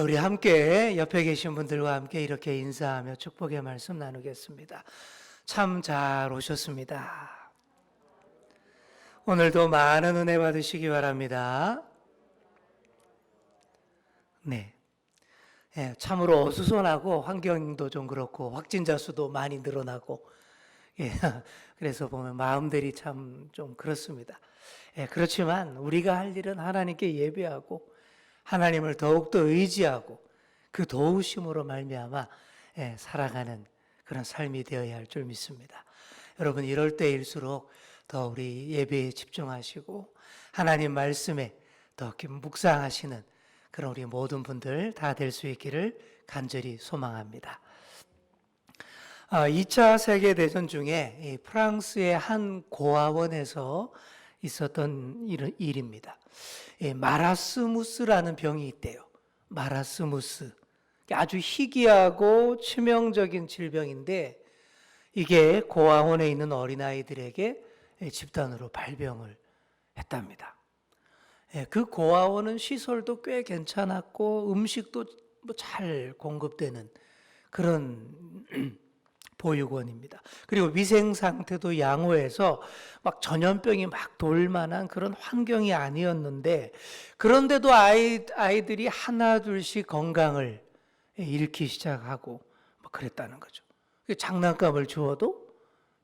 우리 함께 옆에 계신 분들과 함께 이렇게 인사하며 축복의 말씀 나누겠습니다. 참 잘 오셨습니다. 오늘도 많은 은혜 받으시기 바랍니다. 네. 참으로 어수선하고 환경도 좀 그렇고 확진자 수도 많이 늘어나고 그래서 보면 마음들이 참 좀 그렇습니다. 그렇지만 우리가 할 일은 하나님께 예배하고 하나님을 더욱더 의지하고 그 도우심으로 말미암아 살아가는 그런 삶이 되어야 할 줄 믿습니다. 여러분 이럴 때일수록 더 우리 예배에 집중하시고 하나님 말씀에 더 묵상하시는 그런 우리 모든 분들 다 될 수 있기를 간절히 소망합니다. 2차 세계대전 중에 프랑스의 한 고아원에서 있었던 일입니다. 마라스무스라는 병이 있대요. 마라스무스. 아주 희귀하고 치명적인 질병인데 이게 고아원에 있는 어린아이들에게 집단으로 발병을 했답니다. 그 고아원은 시설도 꽤 괜찮았고 음식도 잘 공급되는 그런 보육원입니다. 그리고 위생 상태도 양호해서 막 전염병이 막 돌 만한 그런 환경이 아니었는데 그런데도 아이들이 하나 둘씩 건강을 잃기 시작하고 뭐 그랬다는 거죠. 장난감을 주어도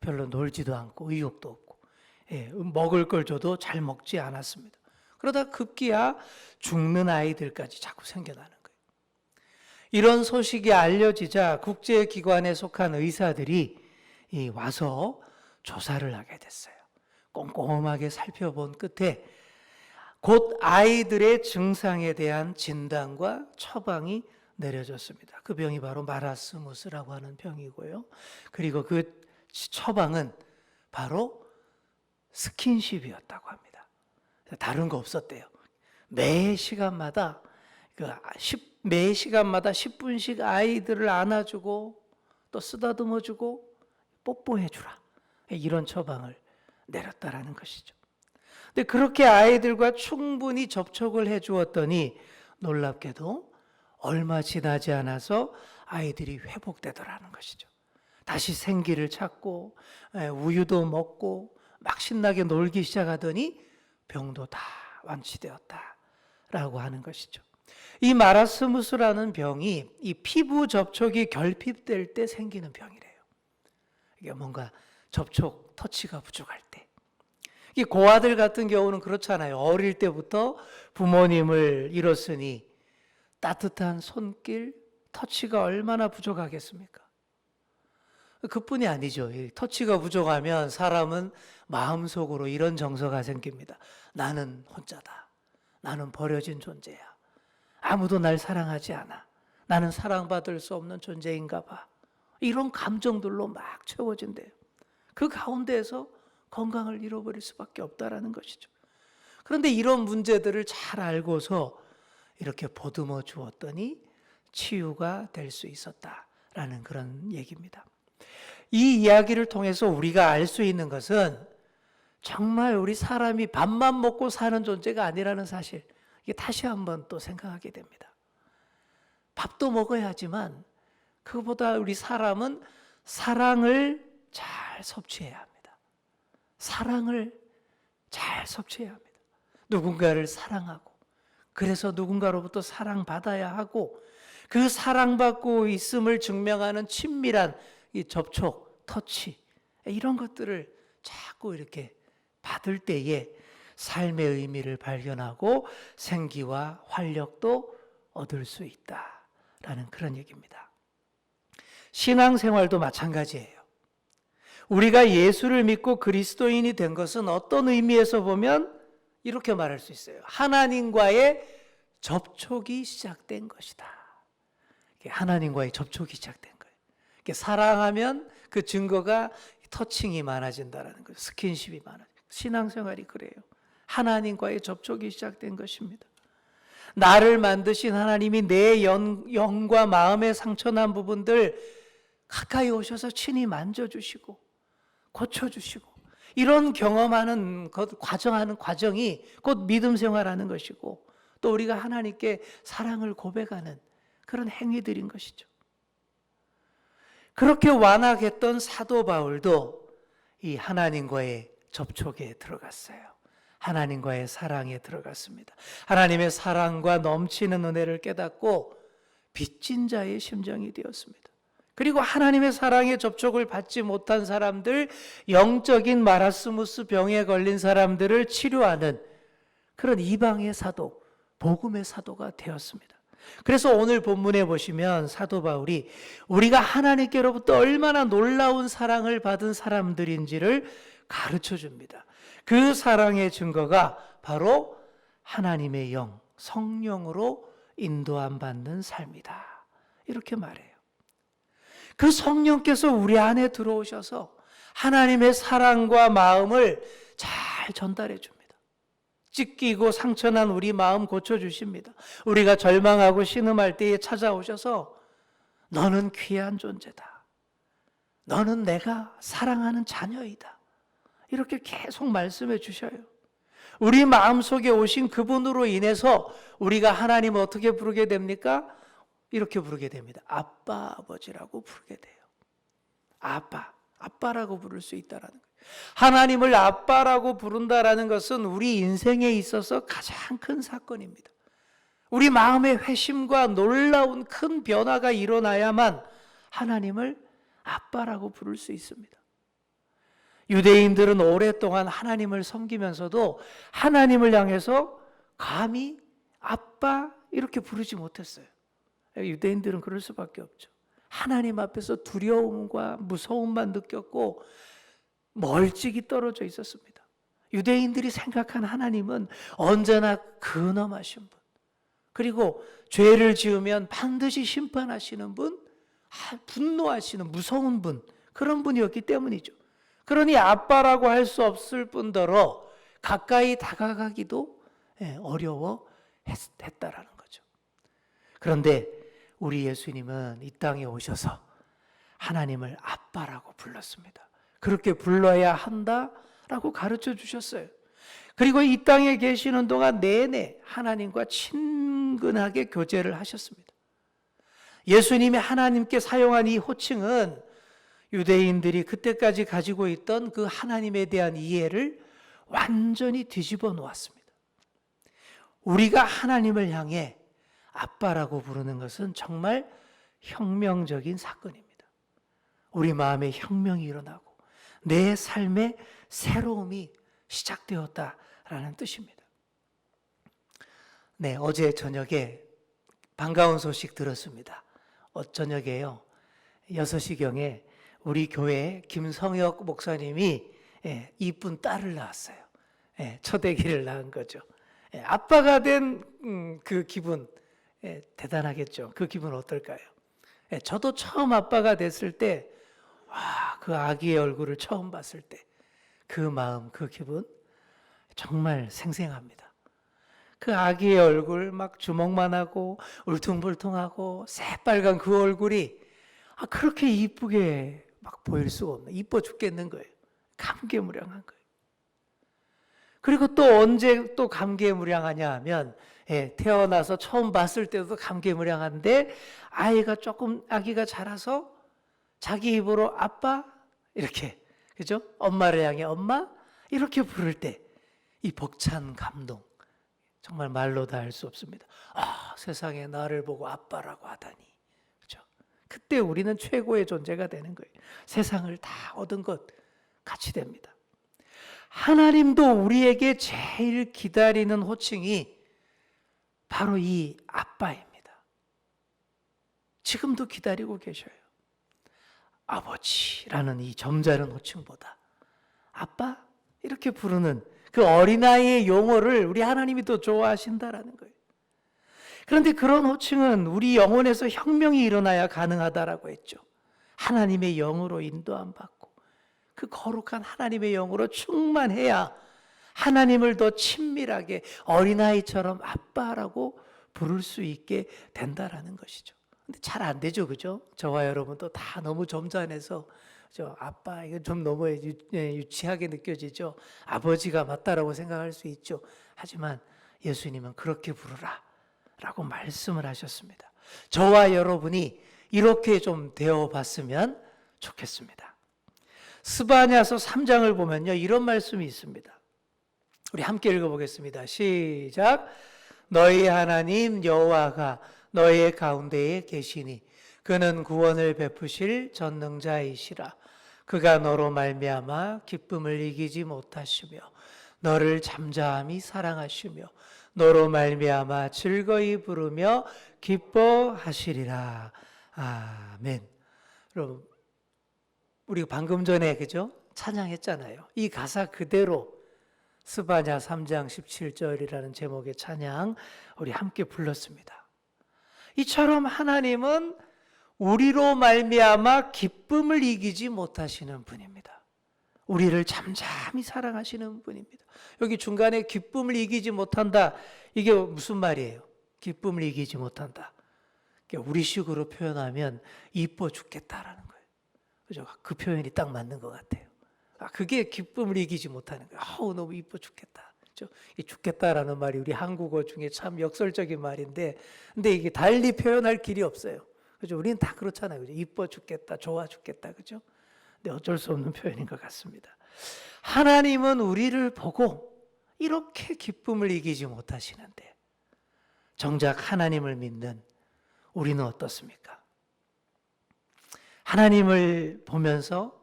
별로 놀지도 않고 의욕도 없고 먹을 걸 줘도 잘 먹지 않았습니다. 그러다 급기야 죽는 아이들까지 자꾸 생겨나는 거예요. 이런 소식이 알려지자 국제기관에 속한 의사들이 와서 조사를 하게 됐어요. 꼼꼼하게 살펴본 끝에 곧 아이들의 증상에 대한 진단과 처방이 내려졌습니다. 그 병이 바로 마라스무스라고 하는 병이고요. 그리고 그 처방은 바로 스킨십이었다고 합니다. 다른 거 없었대요. 매 시간마다 10분씩 아이들을 안아주고 또 쓰다듬어주고 뽀뽀해주라. 이런 처방을 내렸다라는 것이죠. 근데 그렇게 아이들과 충분히 접촉을 해주었더니 놀랍게도 얼마 지나지 않아서 아이들이 회복되더라는 것이죠. 다시 생기를 찾고 우유도 먹고 막 신나게 놀기 시작하더니 병도 다 완치되었다라고 하는 것이죠. 이 마라스무스라는 병이 이 피부 접촉이 결핍될 때 생기는 병이래요. 이게 뭔가 접촉, 터치가 부족할 때. 이 고아들 같은 경우는 그렇잖아요. 어릴 때부터 부모님을 잃었으니 따뜻한 손길, 터치가 얼마나 부족하겠습니까? 그뿐이 아니죠. 터치가 부족하면 사람은 마음속으로 이런 정서가 생깁니다. 나는 혼자다. 나는 버려진 존재야. 아무도 날 사랑하지 않아. 나는 사랑받을 수 없는 존재인가 봐. 이런 감정들로 막 채워진대요. 그 가운데에서 건강을 잃어버릴 수밖에 없다라는 것이죠. 그런데 이런 문제들을 잘 알고서 이렇게 보듬어 주었더니 치유가 될 수 있었다라는 그런 얘기입니다. 이 이야기를 통해서 우리가 알 수 있는 것은 정말 우리 사람이 밥만 먹고 사는 존재가 아니라는 사실, 이게 다시 한번 또 생각하게 됩니다. 밥도 먹어야 하지만 그보다 우리 사람은 사랑을 잘 섭취해야 합니다. 사랑을 잘 섭취해야 합니다. 누군가를 사랑하고 그래서 누군가로부터 사랑받아야 하고 그 사랑받고 있음을 증명하는 친밀한 이 접촉, 터치 이런 것들을 자꾸 이렇게 받을 때에 삶의 의미를 발견하고 생기와 활력도 얻을 수 있다라는 그런 얘기입니다. 신앙생활도 마찬가지예요. 우리가 예수를 믿고 그리스도인이 된 것은 어떤 의미에서 보면 이렇게 말할 수 있어요. 하나님과의 접촉이 시작된 것이다. 하나님과의 접촉이 시작된 거예요. 사랑하면 그 증거가 터칭이 많아진다는 거예요. 스킨십이 많아져요. 신앙생활이 그래요. 하나님과의 접촉이 시작된 것입니다. 나를 만드신 하나님이 내 영과 마음에 상처난 부분들 가까이 오셔서 친히 만져주시고 고쳐주시고 이런 경험하는 것, 과정이 곧 믿음 생활하는 것이고 또 우리가 하나님께 사랑을 고백하는 그런 행위들인 것이죠. 그렇게 완악했던 사도 바울도 이 하나님과의 접촉에 들어갔어요. 하나님과의 사랑에 들어갔습니다. 하나님의 사랑과 넘치는 은혜를 깨닫고 빚진 자의 심정이 되었습니다. 그리고 하나님의 사랑에 접촉을 받지 못한 사람들, 영적인 마라스무스 병에 걸린 사람들을 치료하는 그런 이방의 사도, 복음의 사도가 되었습니다. 그래서 오늘 본문에 보시면 사도 바울이 우리가 하나님께로부터 얼마나 놀라운 사랑을 받은 사람들인지를 가르쳐 줍니다. 그 사랑의 증거가 바로 하나님의 영, 성령으로 인도함 받는 삶이다. 이렇게 말해요. 그 성령께서 우리 안에 들어오셔서 하나님의 사랑과 마음을 잘 전달해 줍니다. 찢기고 상처난 우리 마음 고쳐주십니다. 우리가 절망하고 신음할 때에 찾아오셔서 너는 귀한 존재다. 너는 내가 사랑하는 자녀이다. 이렇게 계속 말씀해 주셔요. 우리 마음속에 오신 그분으로 인해서 우리가 하나님을 어떻게 부르게 됩니까? 이렇게 부르게 됩니다. 아빠, 아버지라고 부르게 돼요. 아빠라고 부를 수 있다라는 거예요. 하나님을 아빠라고 부른다라는 것은 우리 인생에 있어서 가장 큰 사건입니다. 우리 마음의 회심과 놀라운 큰 변화가 일어나야만 하나님을 아빠라고 부를 수 있습니다. 유대인들은 오랫동안 하나님을 섬기면서도 하나님을 향해서 감히 아빠 이렇게 부르지 못했어요. 유대인들은 그럴 수밖에 없죠. 하나님 앞에서 두려움과 무서움만 느꼈고 멀찍이 떨어져 있었습니다. 유대인들이 생각한 하나님은 언제나 근엄하신 분, 그리고 죄를 지으면 반드시 심판하시는 분, 분노하시는 무서운 분, 그런 분이었기 때문이죠. 그러니 아빠라고 할 수 없을 뿐더러 가까이 다가가기도 어려워했다라는 거죠. 그런데 우리 예수님은 이 땅에 오셔서 하나님을 아빠라고 불렀습니다. 그렇게 불러야 한다라고 가르쳐 주셨어요. 그리고 이 땅에 계시는 동안 내내 하나님과 친근하게 교제를 하셨습니다. 예수님이 하나님께 사용한 이 호칭은 유대인들이 그때까지 가지고 있던 그 하나님에 대한 이해를 완전히 뒤집어 놓았습니다. 우리가 하나님을 향해 아빠라고 부르는 것은 정말 혁명적인 사건입니다. 우리 마음에 혁명이 일어나고 내 삶의 새로움이 시작되었다라는 뜻입니다. 네, 어제 저녁에 반가운 소식 들었습니다. 저녁에요, 6시경에 우리 교회 김성혁 목사님이 이쁜 딸을 낳았어요. 첫 아기를 낳은 거죠. 아빠가 된 그 기분, 대단하겠죠. 그 기분 어떨까요? 저도 처음 아빠가 됐을 때, 그 아기의 얼굴을 처음 봤을 때 그 마음, 그 기분 정말 생생합니다. 그 아기의 얼굴 막 주먹만 하고 울퉁불퉁하고 새빨간 그 얼굴이 그렇게 이쁘게 막 보일 수가 없네. 이뻐 죽겠는 거예요. 감개무량한 거예요. 그리고 또 언제 또 감개무량하냐 하면 태어나서 처음 봤을 때도 감개무량한데 아기가 자라서 자기 입으로 아빠 이렇게, 그죠? 엄마를 향해 엄마 이렇게 부를 때 이 벅찬 감동 정말 말로 다 할 수 없습니다. 세상에 나를 보고 아빠라고 하다니. 그죠? 그때 우리는 최고의 존재가 되는 거예요. 세상을 다 얻은 것 같이 됩니다. 하나님도 우리에게 제일 기다리는 호칭이 바로 이 아빠입니다. 지금도 기다리고 계셔요. 아버지라는 이 점잖은 호칭보다 아빠 이렇게 부르는 그 어린아이의 용어를 우리 하나님이 더 좋아하신다라는 거예요. 그런데 그런 호칭은 우리 영혼에서 혁명이 일어나야 가능하다라고 했죠. 하나님의 영으로 인도함 받고 그 거룩한 하나님의 영으로 충만해야 하나님을 더 친밀하게 어린아이처럼 아빠라고 부를 수 있게 된다라는 것이죠. 근데 잘 안 되죠, 그죠? 저와 여러분도 다 너무 점잖해서 아빠 이거 좀 너무 유치하게 느껴지죠. 아버지가 맞다라고 생각할 수 있죠. 하지만 예수님은 그렇게 부르라 라고 말씀을 하셨습니다. 저와 여러분이 이렇게 좀 되어봤으면 좋겠습니다. 스바냐서 3장을 보면요, 이런 말씀이 있습니다. 우리 함께 읽어보겠습니다. 시작. 너희 하나님 여호와가 너희 가운데에 계시니 그는 구원을 베푸실 전능자이시라. 그가 너로 말미암아 기쁨을 이기지 못하시며 너를 잠잠히 사랑하시며 너로 말미암아 즐거이 부르며 기뻐하시리라. 아멘. 여러분, 우리 방금 전에 그죠? 찬양했잖아요. 이 가사 그대로 스바냐 3장 17절이라는 제목의 찬양 우리 함께 불렀습니다. 이처럼 하나님은 우리로 말미암아 기쁨을 이기지 못하시는 분입니다. 우리를 잠잠히 사랑하시는 분입니다. 여기 중간에 기쁨을 이기지 못한다. 이게 무슨 말이에요? 기쁨을 이기지 못한다. 우리식으로 표현하면 이뻐 죽겠다라는 거예요. 그죠? 그 표현이 딱 맞는 것 같아요. 그게 기쁨을 이기지 못하는 거예요. 너무 이뻐 죽겠다. 그죠? 이 죽겠다라는 말이 우리 한국어 중에 참 역설적인 말인데, 근데 이게 달리 표현할 길이 없어요. 그죠? 우리는 다 그렇잖아요. 그죠? 이뻐 죽겠다, 좋아 죽겠다, 그죠? 근데 어쩔 수 없는 표현인 것 같습니다. 하나님은 우리를 보고 이렇게 기쁨을 이기지 못하시는데, 정작 하나님을 믿는 우리는 어떻습니까? 하나님을 보면서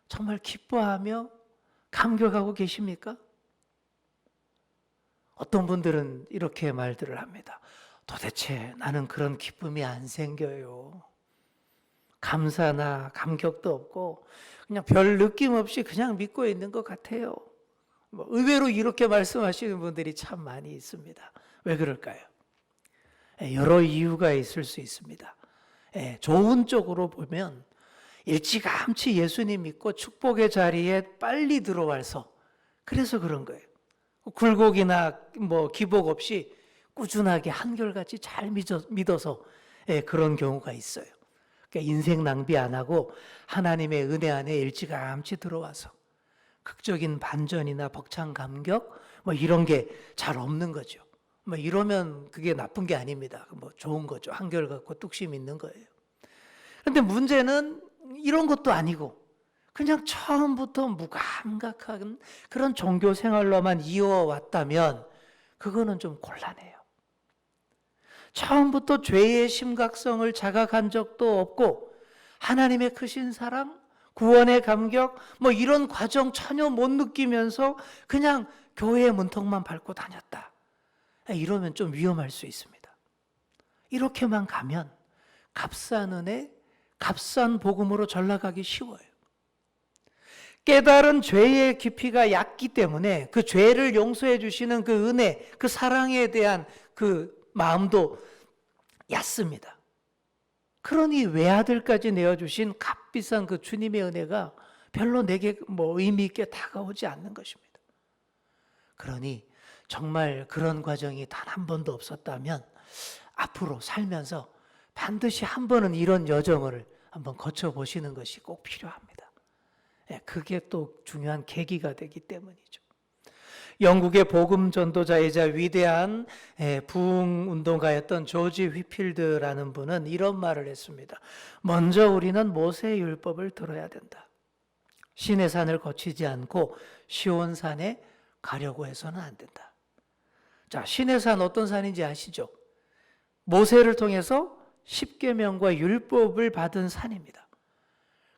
정말 기뻐하며 감격하고 계십니까? 어떤 분들은 이렇게 말들을 합니다. 도대체 나는 그런 기쁨이 안 생겨요. 감사나 감격도 없고 그냥 별 느낌 없이 그냥 믿고 있는 것 같아요. 의외로 이렇게 말씀하시는 분들이 참 많이 있습니다. 왜 그럴까요? 여러 이유가 있을 수 있습니다. 좋은 쪽으로 보면 일찌감치 예수님 믿고 축복의 자리에 빨리 들어와서 그래서 그런 거예요. 굴곡이나 기복 없이 꾸준하게 한결같이 잘 믿어서 그런 경우가 있어요. 그러니까 인생 낭비 안 하고 하나님의 은혜 안에 일찌감치 들어와서 극적인 반전이나 벅찬 감격 이런 게 잘 없는 거죠. 이러면 그게 나쁜 게 아닙니다. 좋은 거죠. 한결같고 뚝심 있는 거예요. 그런데 문제는 이런 것도 아니고 그냥 처음부터 무감각한 그런 종교 생활로만 이어왔다면 그거는 좀 곤란해요. 처음부터 죄의 심각성을 자각한 적도 없고 하나님의 크신 사랑, 구원의 감격 이런 과정 전혀 못 느끼면서 그냥 교회의 문턱만 밟고 다녔다. 이러면 좀 위험할 수 있습니다. 이렇게만 가면 값싼 은혜, 값싼 복음으로 전락하기 쉬워요. 깨달은 죄의 깊이가 얕기 때문에 그 죄를 용서해 주시는 그 은혜, 그 사랑에 대한 그 마음도 얕습니다. 그러니 외아들까지 내어주신 값비싼 그 주님의 은혜가 별로 내게 의미 있게 다가오지 않는 것입니다. 그러니 정말 그런 과정이 단 한 번도 없었다면 앞으로 살면서 반드시 한 번은 이런 여정을 한번 거쳐보시는 것이 꼭 필요합니다. 그게 또 중요한 계기가 되기 때문이죠. 영국의 복음 전도자이자 위대한 부흥운동가였던 조지 휘필드라는 분은 이런 말을 했습니다. 먼저 우리는 모세의 율법을 들어야 된다. 시내산을 거치지 않고 시온산에 가려고 해서는 안 된다. 자, 시내산 어떤 산인지 아시죠? 모세를 통해서 십계명과 율법을 받은 산입니다.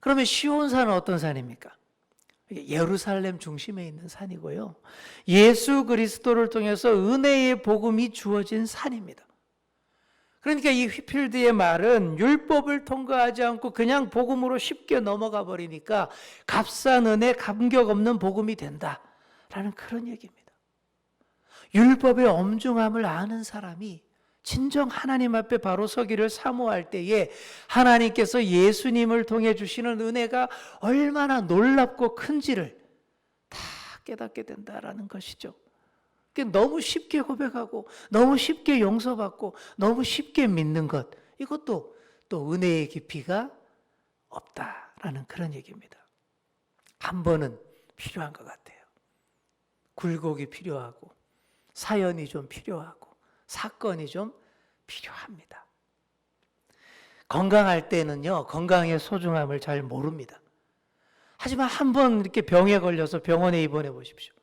그러면 시온산은 어떤 산입니까? 예루살렘 중심에 있는 산이고요. 예수 그리스도를 통해서 은혜의 복음이 주어진 산입니다. 그러니까 이 휘필드의 말은 율법을 통과하지 않고 그냥 복음으로 쉽게 넘어가 버리니까 값싼 은혜, 감격 없는 복음이 된다라는 그런 얘기입니다. 율법의 엄중함을 아는 사람이 진정 하나님 앞에 바로 서기를 사모할 때에 하나님께서 예수님을 통해 주시는 은혜가 얼마나 놀랍고 큰지를 다 깨닫게 된다라는 것이죠. 너무 쉽게 고백하고 너무 쉽게 용서받고 너무 쉽게 믿는 것, 이것도 또 은혜의 깊이가 없다라는 그런 얘기입니다. 한 번은 필요한 것 같아요. 굴곡이 필요하고 사연이 좀 필요하고 사건이 좀 필요합니다. 건강할 때는요, 건강의 소중함을 잘 모릅니다. 하지만 한번 이렇게 병에 걸려서 병원에 입원해 보십시오.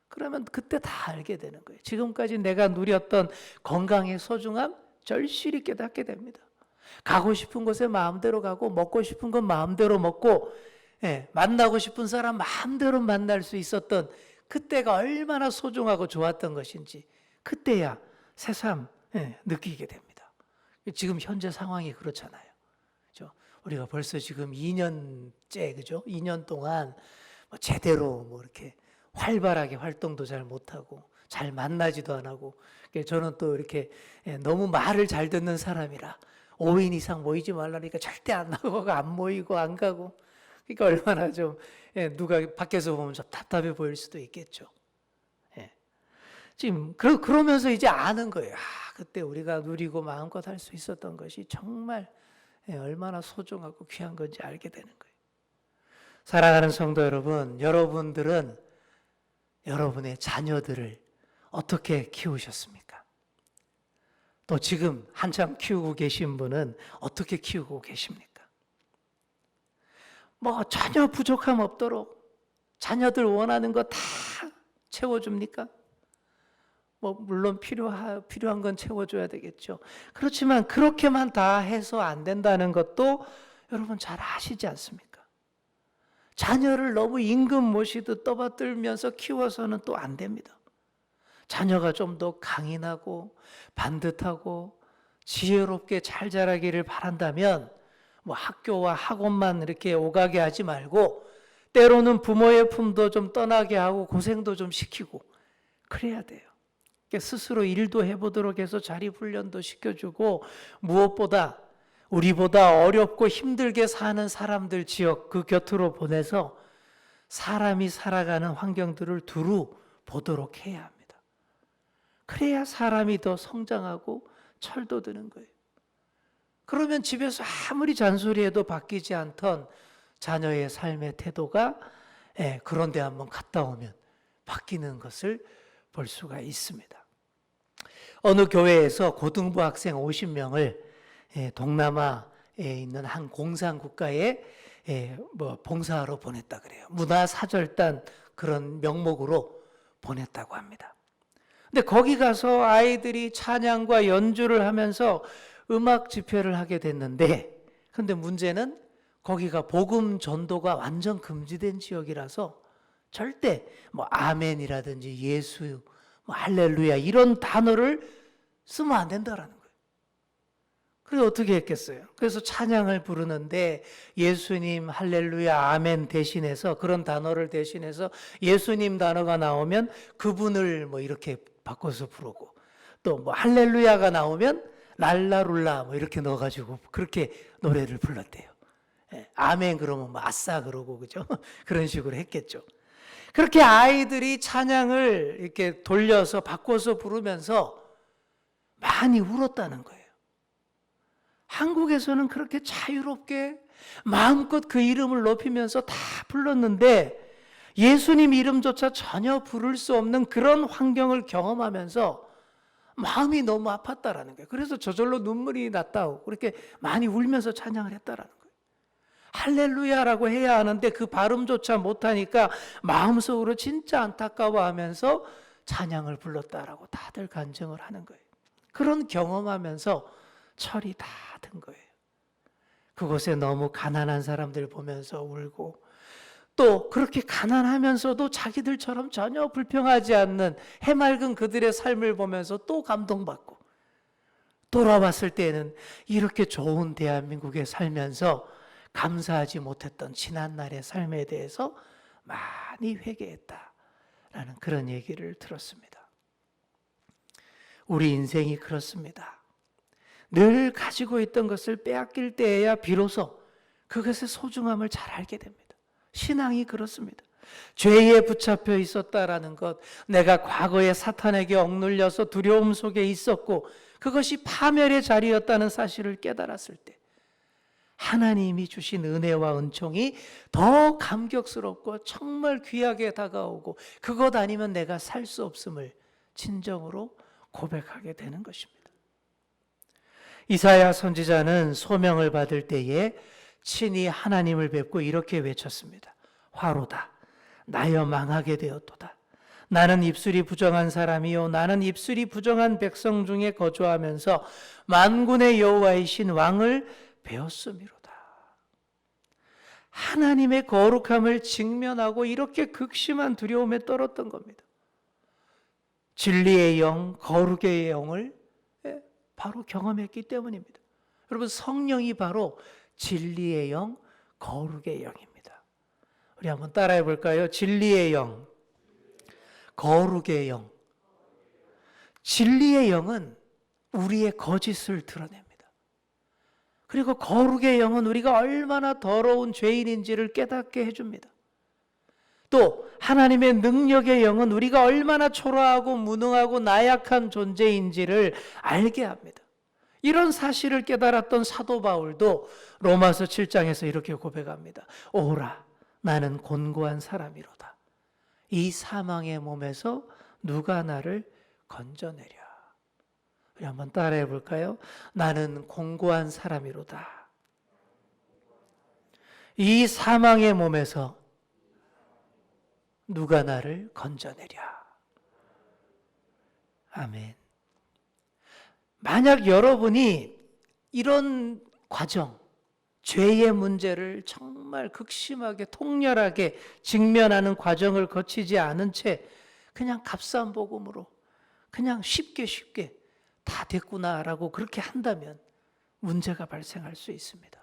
그러면 그때 다 알게 되는 거예요. 지금까지 내가 누렸던 건강의 소중함 절실히 깨닫게 됩니다. 가고 싶은 곳에 마음대로 가고 먹고 싶은 건 마음대로 먹고 만나고 싶은 사람 마음대로 만날 수 있었던 그때가 얼마나 소중하고 좋았던 것인지 그때야 새삼 느끼게 됩니다. 지금 현재 상황이 그렇잖아요. 그죠? 우리가 벌써 지금 2년째, 그죠? 2년 동안 제대로 이렇게 활발하게 활동도 잘 못하고 잘 만나지도 안 하고, 저는 또 이렇게 너무 말을 잘 듣는 사람이라 5인 이상 모이지 말라니까 절대 안 나가고 안 모이고 안 가고, 그러니까 얼마나 좀 누가 밖에서 보면 좀 답답해 보일 수도 있겠죠. 지금 그러면서 이제 아는 거예요. 그때 우리가 누리고 마음껏 할 수 있었던 것이 정말 얼마나 소중하고 귀한 건지 알게 되는 거예요. 사랑하는 성도 여러분, 여러분들은 여러분의 자녀들을 어떻게 키우셨습니까? 또 지금 한참 키우고 계신 분은 어떻게 키우고 계십니까? 전혀 부족함 없도록 자녀들 원하는 거 다 채워줍니까? 물론 필요한 건 채워줘야 되겠죠. 그렇지만 그렇게만 다 해서 안 된다는 것도 여러분 잘 아시지 않습니까? 자녀를 너무 임금 모시듯 떠받들면서 키워서는 또 안 됩니다. 자녀가 좀 더 강인하고 반듯하고 지혜롭게 잘 자라기를 바란다면 학교와 학원만 이렇게 오가게 하지 말고 때로는 부모의 품도 좀 떠나게 하고 고생도 좀 시키고 그래야 돼요. 스스로 일도 해보도록 해서 자립훈련도 시켜주고, 무엇보다 우리보다 어렵고 힘들게 사는 사람들 지역 그 곁으로 보내서 사람이 살아가는 환경들을 두루 보도록 해야 합니다. 그래야 사람이 더 성장하고 철도 드는 거예요. 그러면 집에서 아무리 잔소리해도 바뀌지 않던 자녀의 삶의 태도가 그런데 한번 갔다 오면 바뀌는 것을 볼 수가 있습니다. 어느 교회에서 고등부 학생 50명을 동남아에 있는 한 공산국가에 봉사하러 보냈다 그래요. 문화사절단 그런 명목으로 보냈다고 합니다. 근데 거기 가서 아이들이 찬양과 연주를 하면서 음악 집회를 하게 됐는데, 근데 문제는 거기가 복음 전도가 완전 금지된 지역이라서 절대 아멘이라든지 예수, 할렐루야 이런 단어를 쓰면 안 된다라는 거예요. 그래서 어떻게 했겠어요? 그래서 찬양을 부르는데 예수님, 할렐루야, 아멘 대신해서 그런 단어를 대신해서 예수님 단어가 나오면 그분을 이렇게 바꿔서 부르고, 또 할렐루야가 나오면 랄라룰라 이렇게 넣어가지고 그렇게 노래를 불렀대요. 아멘 그러면 아싸 그러고, 그죠? 그런 식으로 했겠죠. 그렇게 아이들이 찬양을 이렇게 돌려서 바꿔서 부르면서 많이 울었다는 거예요. 한국에서는 그렇게 자유롭게 마음껏 그 이름을 높이면서 다 불렀는데 예수님 이름조차 전혀 부를 수 없는 그런 환경을 경험하면서 마음이 너무 아팠다라는 거예요. 그래서 저절로 눈물이 났다고 그렇게 많이 울면서 찬양을 했다라는 거예요. 할렐루야라고 해야 하는데 그 발음조차 못하니까 마음속으로 진짜 안타까워하면서 찬양을 불렀다라고 다들 간증을 하는 거예요. 그런 경험하면서 철이 다 든 거예요. 그곳에 너무 가난한 사람들 보면서 울고, 또 그렇게 가난하면서도 자기들처럼 전혀 불평하지 않는 해맑은 그들의 삶을 보면서 또 감동받고, 돌아왔을 때는 이렇게 좋은 대한민국에 살면서 감사하지 못했던 지난날의 삶에 대해서 많이 회개했다라는 그런 얘기를 들었습니다. 우리 인생이 그렇습니다. 늘 가지고 있던 것을 빼앗길 때에야 비로소 그것의 소중함을 잘 알게 됩니다. 신앙이 그렇습니다. 죄에 붙잡혀 있었다라는 것, 내가 과거에 사탄에게 억눌려서 두려움 속에 있었고 그것이 파멸의 자리였다는 사실을 깨달았을 때 하나님이 주신 은혜와 은총이 더 감격스럽고 정말 귀하게 다가오고 그것 아니면 내가 살 수 없음을 진정으로 고백하게 되는 것입니다. 이사야 선지자는 소명을 받을 때에 친히 하나님을 뵙고 이렇게 외쳤습니다. 화로다. 나여 망하게 되었도다. 나는 입술이 부정한 사람이요 나는 입술이 부정한 백성 중에 거주하면서 만군의 여호와이신 왕을 배웠음이로다. 하나님의 거룩함을 직면하고 이렇게 극심한 두려움에 떨었던 겁니다. 진리의 영, 거룩의 영을 바로 경험했기 때문입니다. 여러분, 성령이 바로 진리의 영, 거룩의 영입니다. 우리 한번 따라해 볼까요? 진리의 영, 거룩의 영. 진리의 영은 우리의 거짓을 드러냅니다. 그리고 거룩의 영은 우리가 얼마나 더러운 죄인인지를 깨닫게 해줍니다. 또 하나님의 능력의 영은 우리가 얼마나 초라하고 무능하고 나약한 존재인지를 알게 합니다. 이런 사실을 깨달았던 사도 바울도 로마서 7장에서 이렇게 고백합니다. 오라, 나는 곤고한 사람이로다. 이 사망의 몸에서 누가 나를 건져내랴. 우리 한번 따라해 볼까요? 나는 곤고한 사람이로다. 이 사망의 몸에서 누가 나를 건져내랴. 아멘. 만약 여러분이 이런 과정, 죄의 문제를 정말 극심하게 통렬하게 직면하는 과정을 거치지 않은 채 그냥 값싼 복음으로 그냥 쉽게 다 됐구나라고 그렇게 한다면 문제가 발생할 수 있습니다.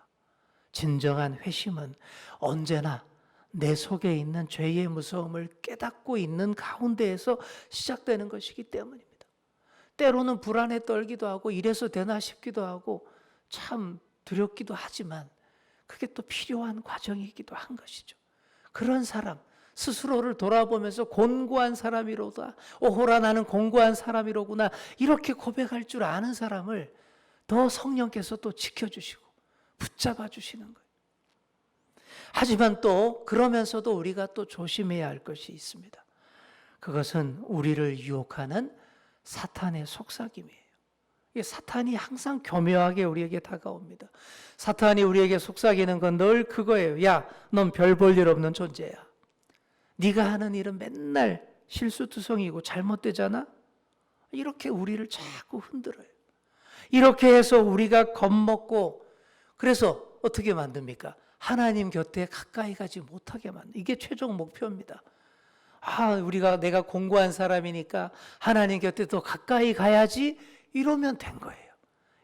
진정한 회심은 언제나 내 속에 있는 죄의 무서움을 깨닫고 있는 가운데에서 시작되는 것이기 때문입니다. 때로는 불안에 떨기도 하고 이래서 되나 싶기도 하고 참 두렵기도 하지만 그게 또 필요한 과정이기도 한 것이죠. 그런 사람, 스스로를 돌아보면서 곤고한 사람이로다. 오호라, 나는 곤고한 사람이로구나. 이렇게 고백할 줄 아는 사람을 더 성령께서 또 지켜주시고 붙잡아 주시는 거예요. 하지만 또 그러면서도 우리가 또 조심해야 할 것이 있습니다. 그것은 우리를 유혹하는 사탄의 속삭임이에요. 사탄이 항상 교묘하게 우리에게 다가옵니다. 사탄이 우리에게 속삭이는 건 늘 그거예요. 야, 넌 별 볼 일 없는 존재야. 네가 하는 일은 맨날 실수투성이고 잘못되잖아. 이렇게 우리를 자꾸 흔들어요. 이렇게 해서 우리가 겁먹고, 그래서 어떻게 만듭니까? 하나님 곁에 가까이 가지 못하게 만든, 이게 최종 목표입니다. 내가 공고한 사람이니까 하나님 곁에 더 가까이 가야지, 이러면 된 거예요.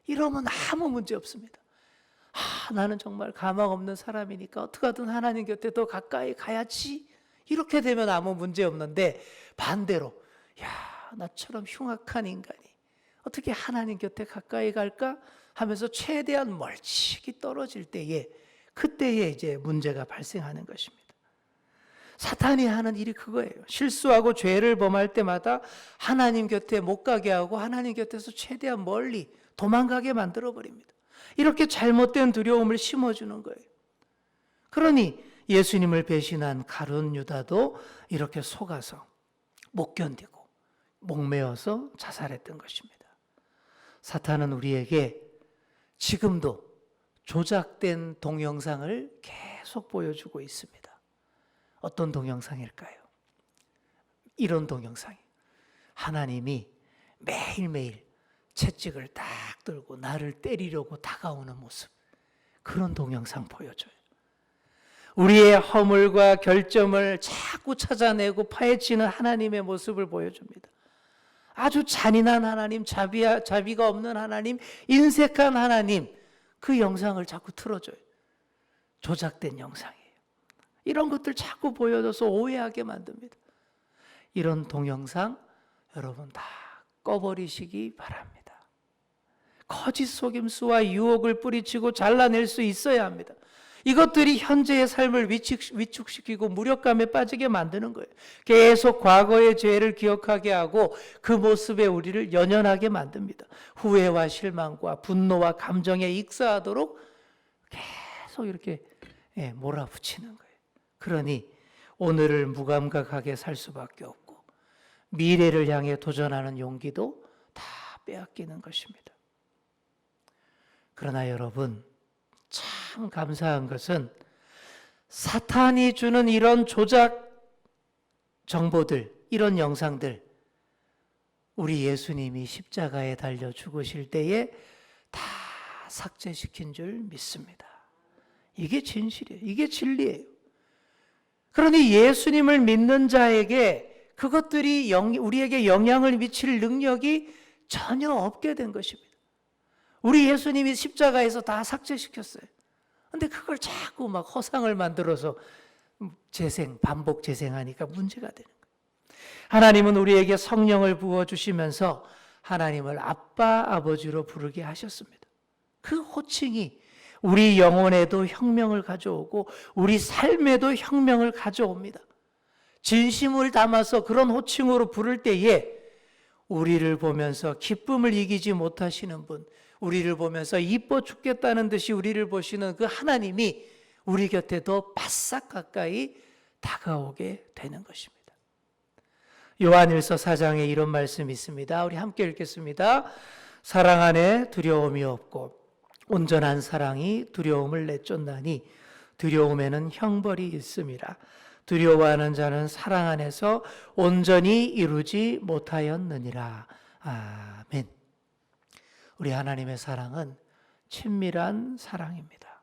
이러면 아무 문제 없습니다. 나는 정말 가망 없는 사람이니까 어떻게든 하나님 곁에 더 가까이 가야지, 이렇게 되면 아무 문제 없는데, 반대로 나처럼 흉악한 인간이 어떻게 하나님 곁에 가까이 갈까 하면서 최대한 멀찍이 떨어질 때에, 그때에 이제 문제가 발생하는 것입니다. 사탄이 하는 일이 그거예요. 실수하고 죄를 범할 때마다 하나님 곁에 못 가게 하고 하나님 곁에서 최대한 멀리 도망가게 만들어 버립니다. 이렇게 잘못된 두려움을 심어주는 거예요. 그러니 예수님을 배신한 가룟 유다도 이렇게 속아서 못 견디고 목매어서 자살했던 것입니다. 사탄은 우리에게 지금도 조작된 동영상을 계속 보여주고 있습니다. 어떤 동영상일까요? 이런 동영상이, 하나님이 매일매일 채찍을 딱 들고 나를 때리려고 다가오는 모습, 그런 동영상 보여줘요. 우리의 허물과 결점을 자꾸 찾아내고 파헤치는 하나님의 모습을 보여줍니다. 아주 잔인한 하나님, 자비가 없는 하나님, 인색한 하나님, 그 영상을 자꾸 틀어줘요. 조작된 영상이에요. 이런 것들 자꾸 보여줘서 오해하게 만듭니다. 이런 동영상 여러분 다 꺼버리시기 바랍니다. 거짓 속임수와 유혹을 뿌리치고 잘라낼 수 있어야 합니다. 이것들이 현재의 삶을 위축시키고 무력감에 빠지게 만드는 거예요. 계속 과거의 죄를 기억하게 하고 그 모습에 우리를 연연하게 만듭니다. 후회와 실망과 분노와 감정에 익사하도록 계속 이렇게 몰아붙이는 거예요. 그러니 오늘을 무감각하게 살 수밖에 없고 미래를 향해 도전하는 용기도 다 빼앗기는 것입니다. 그러나 여러분, 참 감사한 것은 사탄이 주는 이런 조작 정보들, 이런 영상들, 우리 예수님이 십자가에 달려 죽으실 때에 다 삭제시킨 줄 믿습니다. 이게 진실이에요. 이게 진리예요. 그러니 예수님을 믿는 자에게 그것들이 우리에게 영향을 미칠 능력이 전혀 없게 된 것입니다. 우리 예수님이 십자가에서 다 삭제시켰어요. 근데 그걸 자꾸 막 허상을 만들어서 반복 재생하니까 문제가 되는 거예요. 하나님은 우리에게 성령을 부어주시면서 하나님을 아빠, 아버지로 부르게 하셨습니다. 그 호칭이 우리 영혼에도 혁명을 가져오고 우리 삶에도 혁명을 가져옵니다. 진심을 담아서 그런 호칭으로 부를 때에 우리를 보면서 기쁨을 이기지 못하시는 분, 우리를 보면서 이뻐 죽겠다는 듯이 우리를 보시는 그 하나님이 우리 곁에 더 바싹 가까이 다가오게 되는 것입니다. 요한일서 4장에 이런 말씀이 있습니다. 우리 함께 읽겠습니다. 사랑 안에 두려움이 없고 온전한 사랑이 두려움을 내쫓나니 두려움에는 형벌이 있음이라. 두려워하는 자는 사랑 안에서 온전히 이루지 못하였느니라. 아멘. 우리 하나님의 사랑은 친밀한 사랑입니다.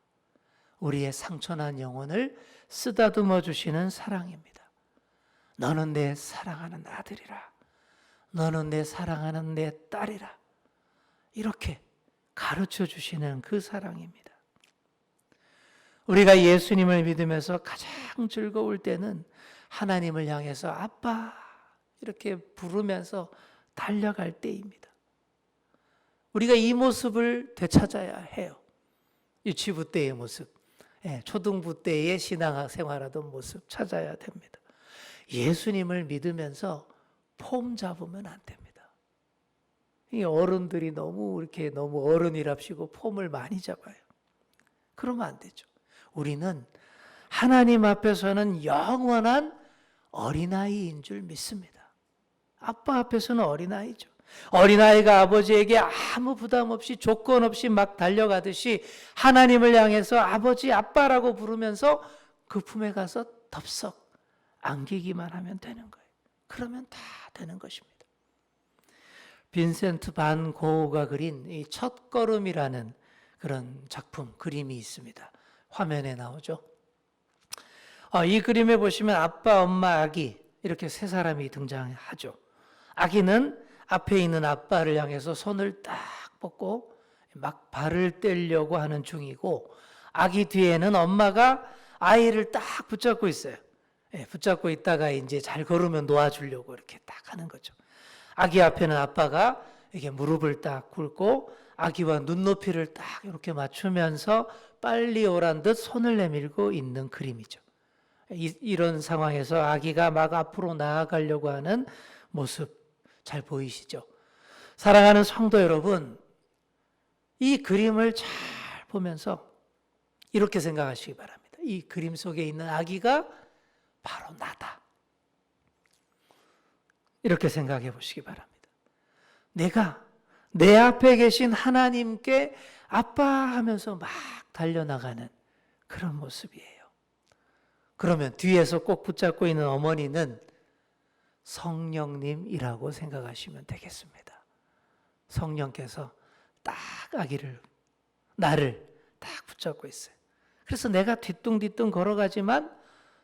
우리의 상처난 영혼을 쓰다듬어 주시는 사랑입니다. 너는 내 사랑하는 아들이라. 너는 내 사랑하는 내 딸이라. 이렇게 가르쳐 주시는 그 사랑입니다. 우리가 예수님을 믿으면서 가장 즐거울 때는 하나님을 향해서 아빠 이렇게 부르면서 달려갈 때입니다. 우리가 이 모습을 되찾아야 해요. 유치부 때의 모습, 초등부 때의 신앙생활하던 모습 찾아야 됩니다. 예수님을 믿으면서 폼 잡으면 안 됩니다. 이 어른들이 너무 어른이랍시고 폼을 많이 잡아요. 그러면 안 되죠. 우리는 하나님 앞에서는 영원한 어린아이인 줄 믿습니다. 아빠 앞에서는 어린아이죠. 어린아이가 아버지에게 아무 부담 없이 조건 없이 막 달려가듯이 하나님을 향해서 아버지, 아빠라고 부르면서 그 품에 가서 덥석 안기기만 하면 되는 거예요. 그러면 다 되는 것입니다. 빈센트 반 고흐가 그린 이 첫걸음이라는 그런 작품, 그림이 있습니다. 화면에 나오죠. 이 그림에 보시면 아빠, 엄마, 아기 이렇게 세 사람이 등장하죠. 아기는 앞에 있는 아빠를 향해서 손을 딱 뻗고 막 발을 떼려고 하는 중이고, 아기 뒤에는 엄마가 아이를 딱 붙잡고 있어요. 붙잡고 있다가 이제 잘 걸으면 놓아주려고 이렇게 딱 하는 거죠. 아기 앞에는 아빠가 이렇게 무릎을 딱 꿇고 아기와 눈높이를 딱 이렇게 맞추면서 빨리 오란 듯 손을 내밀고 있는 그림이죠. 이런 상황에서 아기가 막 앞으로 나아가려고 하는 모습 잘 보이시죠? 사랑하는 성도 여러분, 이 그림을 잘 보면서 이렇게 생각하시기 바랍니다. 이 그림 속에 있는 아기가 바로 나다. 이렇게 생각해 보시기 바랍니다. 내가 내 앞에 계신 하나님께 아빠 하면서 막 달려나가는 그런 모습이에요. 그러면 뒤에서 꼭 붙잡고 있는 어머니는 성령님이라고 생각하시면 되겠습니다. 성령께서 딱 나를 딱 붙잡고 있어요. 그래서 내가 뒤뚱뒤뚱 걸어가지만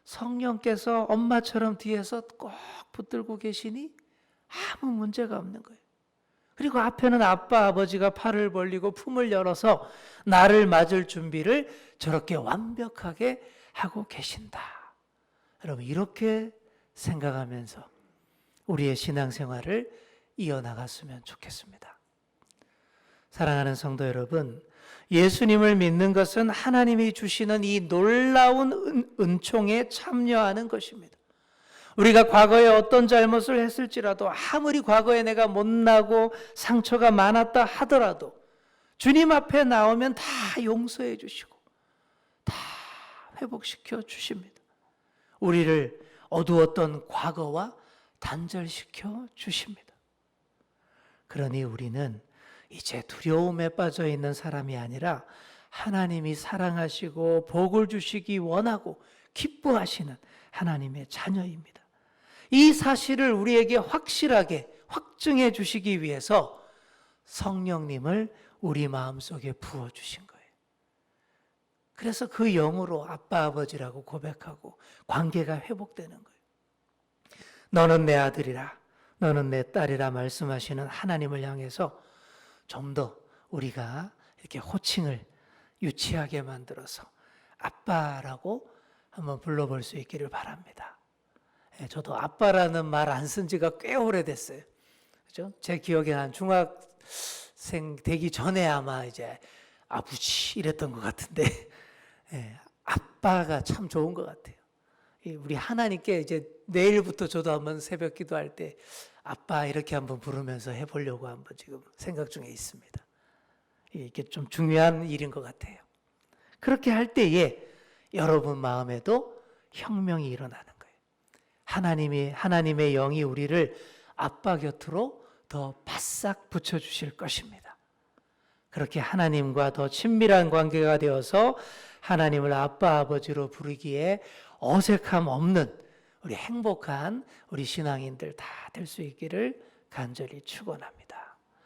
성령께서 엄마처럼 뒤에서 꼭 붙들고 계시니 아무 문제가 없는 거예요. 그리고 앞에는 아빠, 아버지가 팔을 벌리고 품을 열어서 나를 맞을 준비를 저렇게 완벽하게 하고 계신다. 여러분, 이렇게 생각하면서 우리의 신앙생활을 이어나갔으면 좋겠습니다. 사랑하는 성도 여러분, 예수님을 믿는 것은 하나님이 주시는 이 놀라운 은총에 참여하는 것입니다. 우리가 과거에 어떤 잘못을 했을지라도, 아무리 과거에 내가 못나고 상처가 많았다 하더라도 주님 앞에 나오면 다 용서해 주시고 다 회복시켜 주십니다. 우리를 어두웠던 과거와 단절시켜 주십니다. 그러니 우리는 이제 두려움에 빠져 있는 사람이 아니라 하나님이 사랑하시고 복을 주시기 원하고 기뻐하시는 하나님의 자녀입니다. 이 사실을 우리에게 확실하게 확증해 주시기 위해서 성령님을 우리 마음속에 부어주신 거예요. 그래서 그 영으로 아빠 아버지라고 고백하고 관계가 회복되는 거예요. 너는 내 아들이라 너는 내 딸이라 말씀하시는 하나님을 향해서 좀 더 우리가 이렇게 호칭을 유치하게 만들어서 아빠라고 한번 불러볼 수 있기를 바랍니다. 저도 아빠라는 말 안 쓴 지가 꽤 오래됐어요. 그죠? 제 기억에 한 중학생 되기 전에 아마 이제 아버지 이랬던 것 같은데, 아빠가 참 좋은 것 같아요. 우리 하나님께 이제 내일부터 저도 한번 새벽 기도할 때 아빠 이렇게 한번 부르면서 해보려고 한번 지금 생각 중에 있습니다. 이게 좀 중요한 일인 것 같아요. 그렇게 할 때에 여러분 마음에도 혁명이 일어나는 거예요. 하나님의 영이 우리를 아빠 곁으로 더 바싹 붙여주실 것입니다. 그렇게 하나님과 더 친밀한 관계가 되어서 하나님을 아빠 아버지로 부르기에 어색함 없는 우리 행복한 우리 신앙인들 다 될 수 있기를 간절히 축원합니다.